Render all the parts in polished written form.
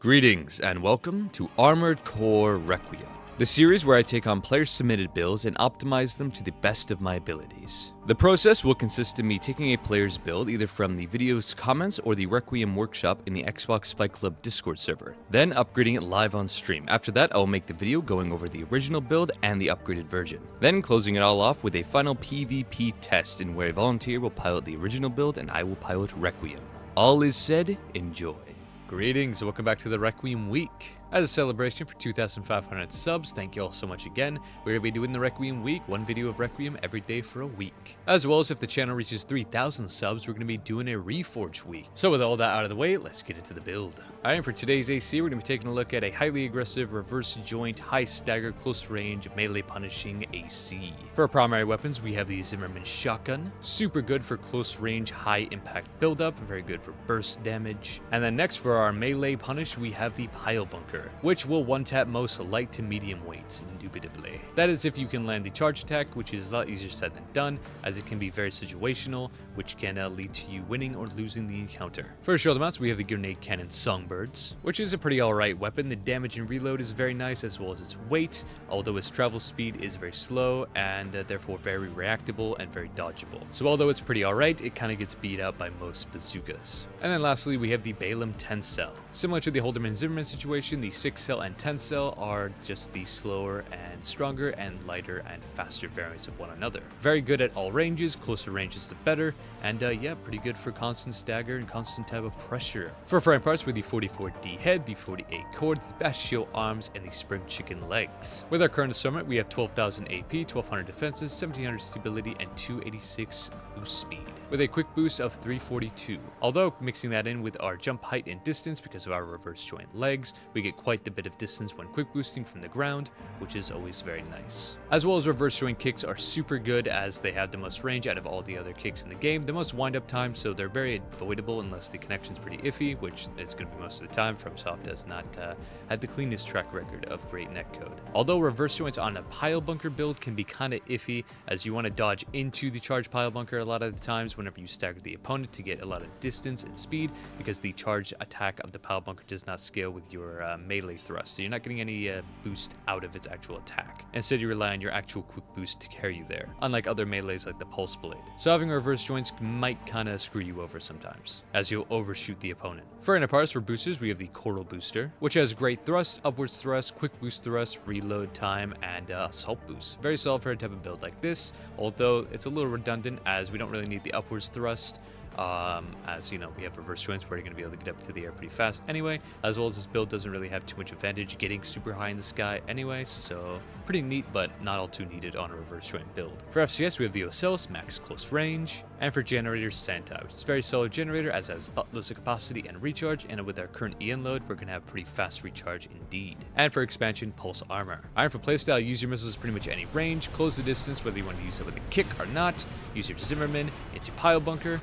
Greetings and welcome to Armored Core Requiem, the series where I take on player-submitted builds and optimize them to the best of my abilities. The process will consist of me taking a player's build either from the video's comments or the Requiem workshop in the Xbox Fight Club Discord server, then upgrading it live on stream. After that, I will make the video going over the original build and the upgraded version, then closing it all off with a final PvP test in where a volunteer will pilot the original build and I will pilot Requiem. All is said, enjoy. Greetings, welcome back to the Requiem week. As a celebration for 2,500 subs, thank you all so much again. We're going to be doing the Requiem week, one video of Requiem every day for a week. As well as if the channel reaches 3,000 subs, we're going to be doing a Reforge week. So with all that out of the way, let's get into the build. Alright, for today's AC, we're going to be taking a look at a highly aggressive, reverse joint, high stagger, close range, melee punishing AC. For our primary weapons, we have the Zimmerman shotgun. Super good for close range, high impact buildup, very good for burst damage. And then next for our melee punish, we have the pile bunker, which will one-tap most light to medium weights, indubitably. That is if you can land the charge attack, which is a lot easier said than done, as it can be very situational, which can lead to you winning or losing the encounter. For shoulder mounts, we have the grenade cannon Songbirds, which is a pretty alright weapon. The damage and reload is very nice, as well as its weight, although its travel speed is very slow, and therefore very reactable and very dodgeable. So although it's pretty alright, it kind of gets beat out by most bazookas. And then lastly, we have the Balaam 10 cell. Similar to the Holderman Zimmerman situation, the 6 cell and 10 cell are just the slower and stronger and lighter and faster variants of one another. Very good at all ranges, closer ranges the better, and yeah, pretty good for constant stagger and constant tab of pressure. For frame parts, with the 44D head, the 48 cord, the Bastille arms, and the spring chicken legs. With our current assortment, we have 12,000 AP, 1200 defenses, 1700 stability, and 286 boost speed, with a quick boost of 342. Although mixing that in with our jump height and distance because of our reverse joint legs, we get quite the bit of distance when quick boosting from the ground, which is always very nice. As well as reverse joint kicks are super good as they have the most range out of all the other kicks in the game, the most wind up time, so they're very avoidable unless the connection's pretty iffy, which it's going to be most of the time. FromSoft does not have the cleanest track record of great netcode. Although reverse joints on a pile bunker build can be kind of iffy, as you want to dodge into the charge pile bunker a lot of the times whenever you stagger the opponent to get a lot of distance and speed, because the charge attack of the pile bunker does not scale with your melee thrust, so you're not getting any boost out of its actual attack. Instead, you rely on your actual quick boost to carry you there, unlike other melees like the pulse blade. So having reverse joints might kind of screw you over sometimes, as you'll overshoot the opponent. For inner parts, for boosters, we have the Coral Booster, which has great thrust, upwards thrust, quick boost thrust, reload time, and assault boost. Very solid for a type of build like this, although it's a little redundant as we don't really need the upwards thrust. As you know, we have reverse joints where you're going to be able to get up to the air pretty fast anyway, as well as this build doesn't really have too much advantage getting super high in the sky anyway, so pretty neat, but not all too needed on a reverse joint build. For FCS, we have the Ocellus, max close range, and for generators, Santa, which is a very solid generator as it has buttloads of capacity and recharge, and with our current EN load, we're going to have pretty fast recharge indeed. And for expansion, Pulse Armor. Iron for playstyle, use your missiles pretty much any range, close the distance whether you want to use it with a kick or not, use your Zimmerman into pile bunker.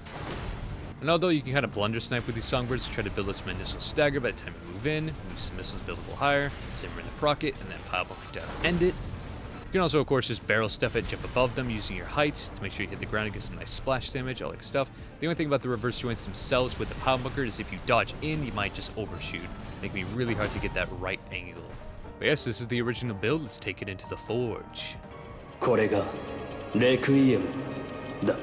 And although you can kind of blunder snipe with these Songbirds to try to build up some initial stagger by the time you move in, move some missiles buildable higher, Zimmer in the procket, and then pile bunker down to end it. You can also, of course, just barrel stuff it, jump above them using your height to make sure you hit the ground and get some nice splash damage, all that stuff. The only thing about the reverse joints themselves with the pile bunker is if you dodge in, you might just overshoot, making it really hard to get that right angle. But yes, this is the original build. Let's take it into the Forge. これがレクイエムだ。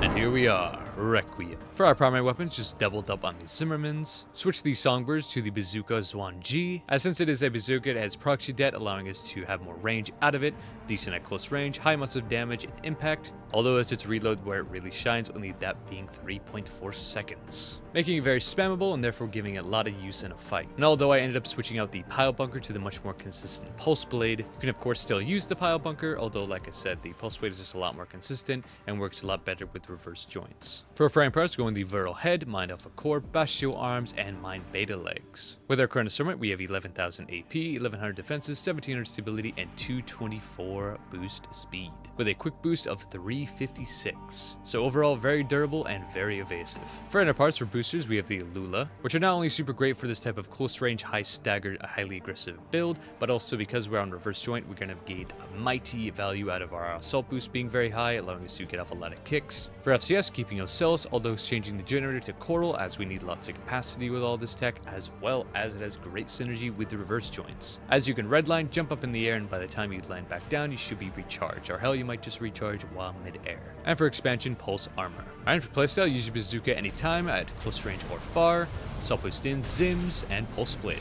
And here we are, Requiem. For our primary weapons, just doubled up on the Zimmermans. Switch these Songbirds to the Bazooka Zwan G, as since it is a bazooka, it has proxy det, allowing us to have more range out of it, decent at close range, high amounts of damage and impact, although it's its reload where it really shines, only that being 3.4 seconds. Making it very spammable and therefore giving it a lot of use in a fight. And although I ended up switching out the pile bunker to the much more consistent pulse blade, you can of course still use the pile bunker, although like I said, the pulse blade is just a lot more consistent and works a lot better with reverse joints. For frame parts, going the Viral head, Mind Alpha core, Bastille arms, and Mind Beta legs. With our current assortment, we have 11,000 AP, 1100 defenses, 1700 stability, and 224 boost speed, with a quick boost of 3 S3.Ep16. So overall, very durable and very evasive. For inner parts or boosters, we have the Lula, which are not only super great for this type of close range, high staggered, highly aggressive build, but also because we're on reverse joint, we're going to get a mighty value out of our assault boost being very high, allowing us to get off a lot of kicks. For FCS, keeping Ocellus, although changing the generator to Coral, as we need lots of capacity with all this tech, as well as it has great synergy with the reverse joints. As you can redline, jump up in the air, and by the time you land back down, you should be recharged, or hell, you might just recharge while mid-air. And for expansion, Pulse Armor. And for playstyle, use your bazooka anytime at close range or far, assault boost in, zims, and pulse blade.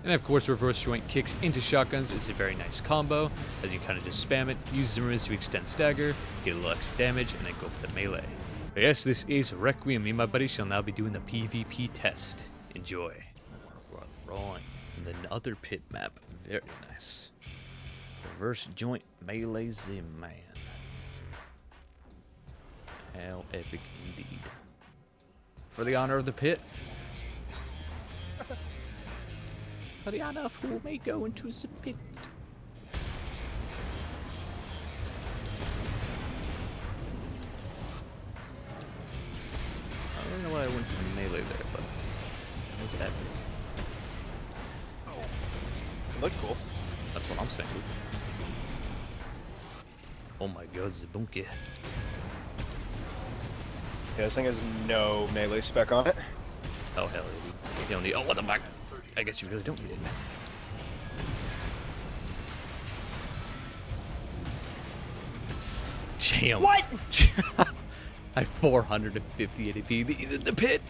And of course, reverse joint kicks into shotguns is a very nice combo, as you kind of just spam it, use Zimmermans to extend stagger, get a little extra damage, and then go for the melee. But yes, this is Requiem. Me and my buddy shall now be doing the PvP test. Enjoy. Right. And another pit map. Very nice. Reverse joint melee zim, man. How epic indeed. For the honor of the pit. For the honor of who may go into the pit. I don't know why I went to melee there, but it was epic. It looked cool. That's what I'm saying. Oh my god, Zabunki. Yeah, this thing has no melee spec on it. Oh hell, you don't need. Oh, what the fuck? I guess you really don't need it. Damn. What? I have 450 ADP. The pit,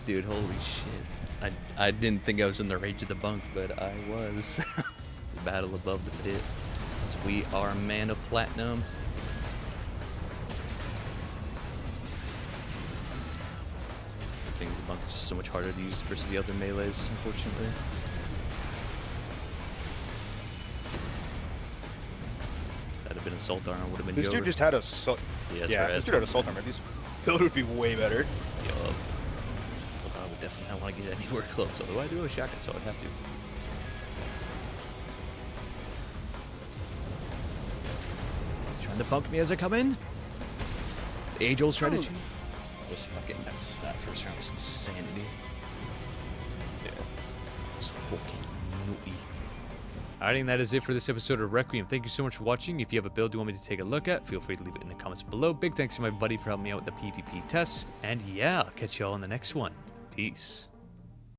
dude. Holy shit. I didn't think I was in the range of the bunk, but I was. The battle above the pit. As we are a man of platinum. I think the bunk is just so much harder to use versus the other melees, unfortunately. That'd have been assault armor, would have been. This dude just had assault. Yes, yeah, right, this dude had assault armor. This build would be way better. Yup. Well, I would definitely not want to get anywhere close. Although I do have a shotgun, so I'd have to. He's trying to bunk me as I come in. The age-old strategy. Just fucking that first round was insanity. Yeah. It's fucking nutty. Alright, and that is it for this episode of Requiem. Thank you so much for watching. If you have a build you want me to take a look at, feel free to leave it in the comments below. Big thanks to my buddy for helping me out with the PvP test. And yeah, I'll catch you all in the next one. Peace.